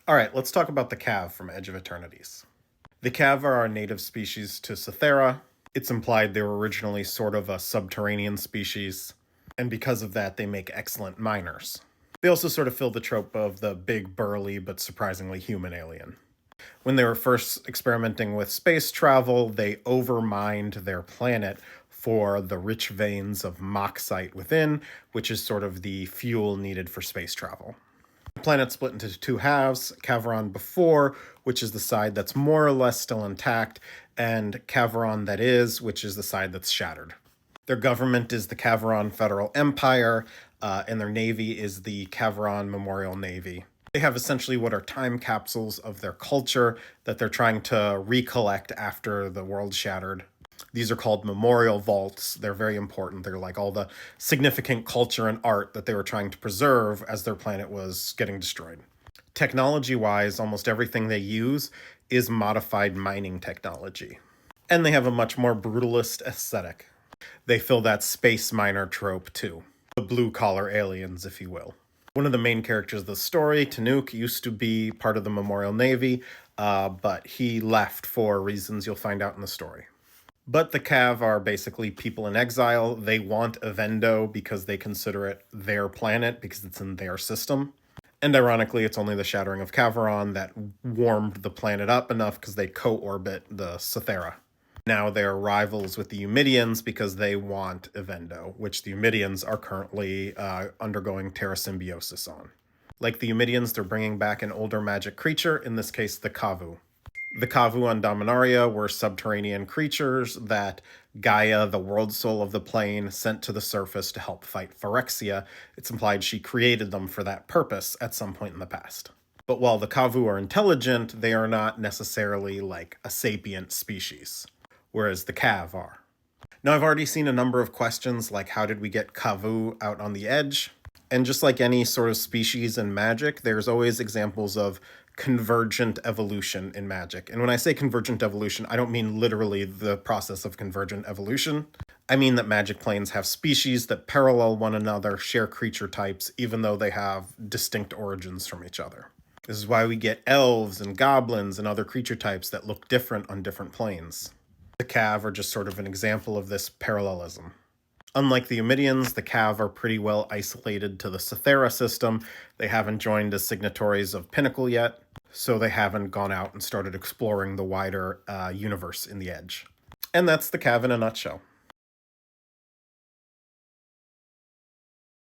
All right, let's talk about the Cav from Edge of Eternities. The Cav are a native species to Cythera. It's implied they were originally sort of a subterranean species, and because of that, they make excellent miners. They also sort of fill the trope of the big, burly, but surprisingly human alien. When they were first experimenting with space travel, they overmined their planet for the rich veins of Moxite within, which is sort of the fuel needed for space travel. The planet split into two halves, Cavaron before, which is the side that's more or less still intact, and Cavaron that is, which is the side that's shattered. Their government is the Cavaron Federal Empire, and their navy is the Cavaron Memorial Navy. They have essentially what are time capsules of their culture that they're trying to recollect after the world shattered. These are called memorial vaults. They're very important. They're like all the significant culture and art that they were trying to preserve as their planet was getting destroyed. Technology-wise, almost everything they use is modified mining technology. And they have a much more brutalist aesthetic. They fill that space miner trope too. The blue-collar aliens, if you will. One of the main characters of the story, Tanuk, used to be part of the Memorial Navy, but he left for reasons you'll find out in the story. But the Cav are basically people in exile. They want Avendo because they consider it their planet because it's in their system. And ironically, it's only the shattering of Cavaron that warmed the planet up enough because they co-orbit the Cythera. Now they're rivals with the Eumidians because they want Avendo, which the Eumidians are currently undergoing terrasymbiosis on. Like the Eumidians, they're bringing back an older magic creature, in this case the Kavu. The Kavu on Dominaria were subterranean creatures that Gaia, the world soul of the plane, sent to the surface to help fight Phyrexia. It's implied she created them for that purpose at some point in the past. But while the Kavu are intelligent, they are not necessarily like a sapient species, whereas the Cav are. Now, I've already seen a number of questions like how did we get Kavu out on the edge? And just like any sort of species in magic, there's always examples of convergent evolution in magic. And when I say convergent evolution, I don't mean literally the process of convergent evolution. I mean that magic planes have species that parallel one another, share creature types, even though they have distinct origins from each other. This is why we get elves and goblins and other creature types that look different on different planes. The Cav are just sort of an example of this parallelism. Unlike the Eumidians, the Cav are pretty well isolated to the Cythera system. They haven't joined as signatories of Pinnacle yet, so they haven't gone out and started exploring the wider universe in the Edge. And that's the Cav in a nutshell.